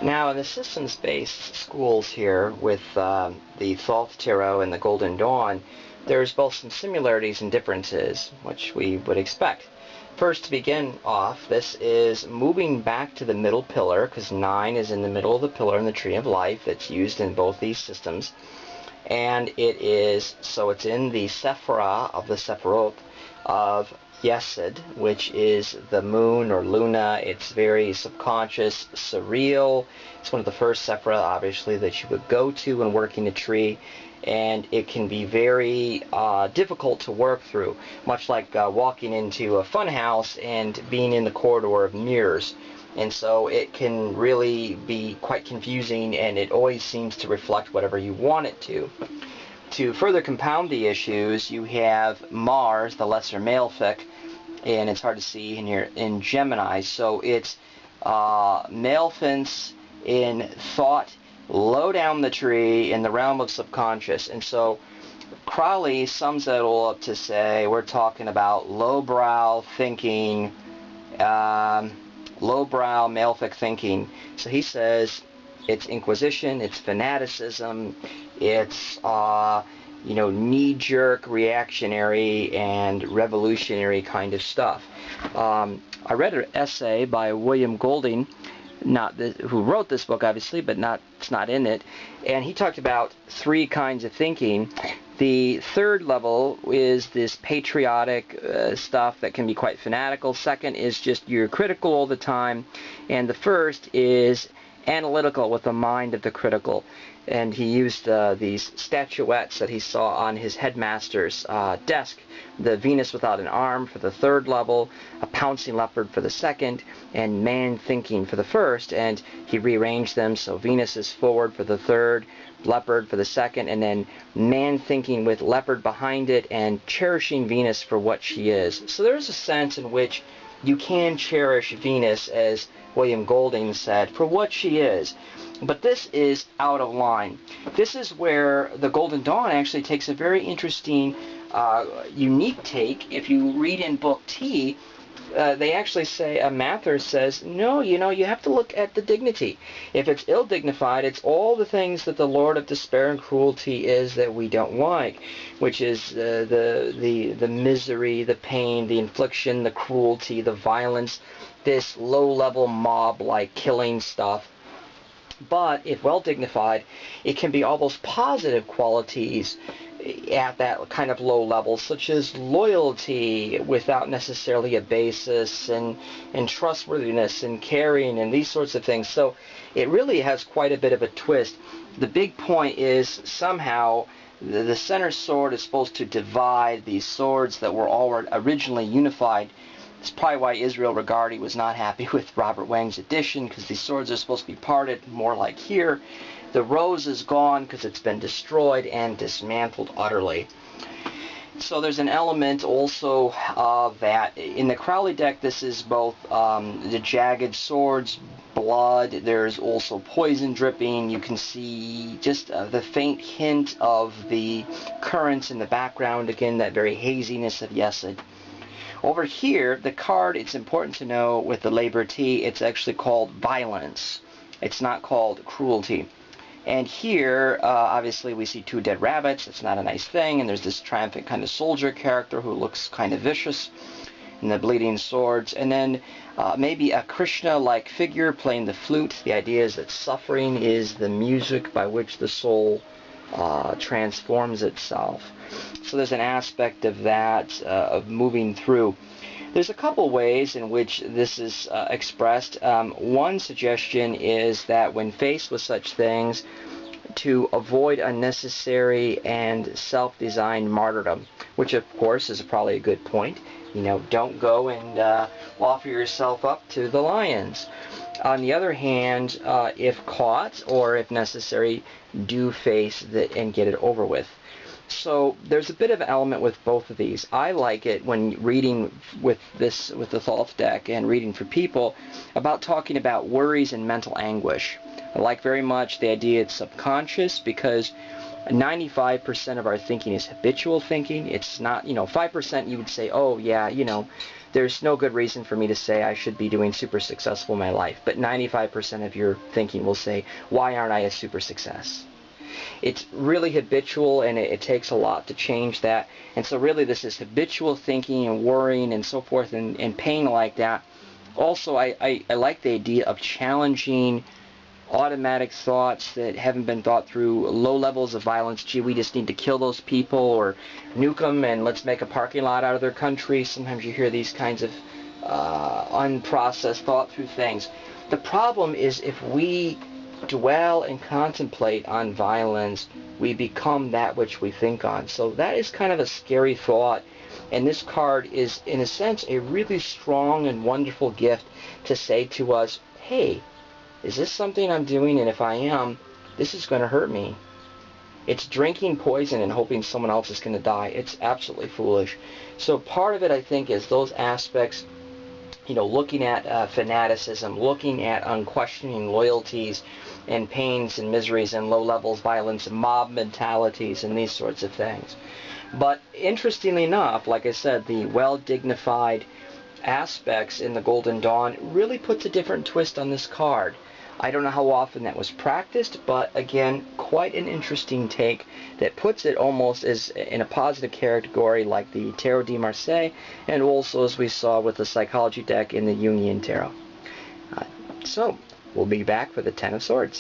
Now, in the systems-based schools here with the Thoth Tarot and the Golden Dawn, there's both some similarities and differences, which we would expect. First, to begin off, this is moving back to the middle pillar, because 9 is in the middle of the pillar in the Tree of Life. It's used in both these systems. And it is, so it's in the Sephirah of the Sephiroth of Yesod, which is the moon or Luna. It's very subconscious, surreal. It's one of the first Sephirah, obviously, that you would go to when working a tree. And it can be very difficult to work through, much like walking into a fun house and being in the corridor of mirrors. And so it can really be quite confusing, and it always seems to reflect whatever you want it to. To further compound the issues, you have Mars, the lesser malefic, and it's hard to see in here, in Gemini. So it's maleficence in thought, low down the tree in the realm of subconscious. And so Crowley sums it all up to say we're talking about lowbrow thinking, lowbrow malefic thinking. So he says it's inquisition, it's fanaticism, it's knee-jerk, reactionary, and revolutionary kind of stuff. I read an essay by William Golding, who wrote this book, obviously, but it's not in it, and he talked about 3 kinds of thinking. The third level is this patriotic stuff that can be quite fanatical. Second is just you're critical all the time. And the first is analytical, with the mind of the critical. And he used these statuettes that he saw on his headmaster's desk. The Venus without an arm for the third level, a pouncing leopard for the second, and man thinking for the first. And he rearranged them so Venus is forward for the third, leopard for the second, and then man thinking with leopard behind it and cherishing Venus for what she is. So there's a sense in which you can cherish Venus, as William Golding said, for what she is. But this is out of line. This is where the Golden Dawn actually takes a very interesting, unique take. If you read in Book T, they actually say, Mather says, no, you have to look at the dignity. If it's ill-dignified, it's all the things that the Lord of Despair and Cruelty is that we don't like, which is the misery, the pain, the infliction, the cruelty, the violence, this low-level mob-like killing stuff. But if well-dignified, it can be all those positive qualities at that kind of low level, such as loyalty without necessarily a basis, and trustworthiness and caring and these sorts of things. So it really has quite a bit of a twist. The big point is somehow the center sword is supposed to divide these swords that were all originally unified. That's probably why Israel Regardie was not happy with Robert Wang's edition, because these swords are supposed to be parted more like here. The rose is gone because it's been destroyed and dismantled utterly. So there's an element also of that. In the Crowley deck, this is both the jagged swords, blood, there's also poison dripping. You can see just the faint hint of the currents in the background, again, that very haziness of Yesod. Over here, the card, it's important to know with the Labor T, it's actually called Violence. It's not called Cruelty. And here, obviously, we see 2 dead rabbits. It's not a nice thing. And there's this triumphant kind of soldier character who looks kind of vicious. And the bleeding swords. And then maybe a Krishna-like figure playing the flute. The idea is that suffering is the music by which the soul transforms itself. So there's an aspect of that, of moving through. There's a couple ways in which this is expressed. One suggestion is that when faced with such things, to avoid unnecessary and self-designed martyrdom, which of course is probably a good point. Don't go and offer yourself up to the lions. On the other hand, if caught or if necessary, do face it and get it over with. So there's a bit of an element with both of these. I like it when reading with the Thoth deck and reading for people about talking about worries and mental anguish. I like very much the idea it's subconscious, because 95% of our thinking is habitual thinking. It's not, 5% you would say, oh yeah, there's no good reason for me to say I should be doing super successful in my life. But 95% of your thinking will say, why aren't I a super success? It's really habitual, and it takes a lot to change that. And so really this is habitual thinking and worrying and so forth and pain like that. Also, I like the idea of challenging automatic thoughts that haven't been thought through, low levels of violence. Gee, we just need to kill those people or nuke them and let's make a parking lot out of their country. Sometimes you hear these kinds of unprocessed, thought through things. The problem is if we dwell and contemplate on violence, we become that which we think on. So that is kind of a scary thought. And this card is, in a sense, a really strong and wonderful gift to say to us, hey, is this something I'm doing? And if I am, this is going to hurt me. It's drinking poison and hoping someone else is going to die. It's absolutely foolish. So part of it, I think, is those aspects, you know, looking at fanaticism, looking at unquestioning loyalties and pains and miseries and low levels violence and mob mentalities and these sorts of things. But interestingly enough, like I said, the well-dignified aspects in the Golden Dawn really puts a different twist on this card. I don't know how often that was practiced, but again, quite an interesting take that puts it almost as in a positive category like the Tarot de Marseille, and also as we saw with the Psychology deck in the Jungian Tarot. So, we'll be back for the Ten of Swords.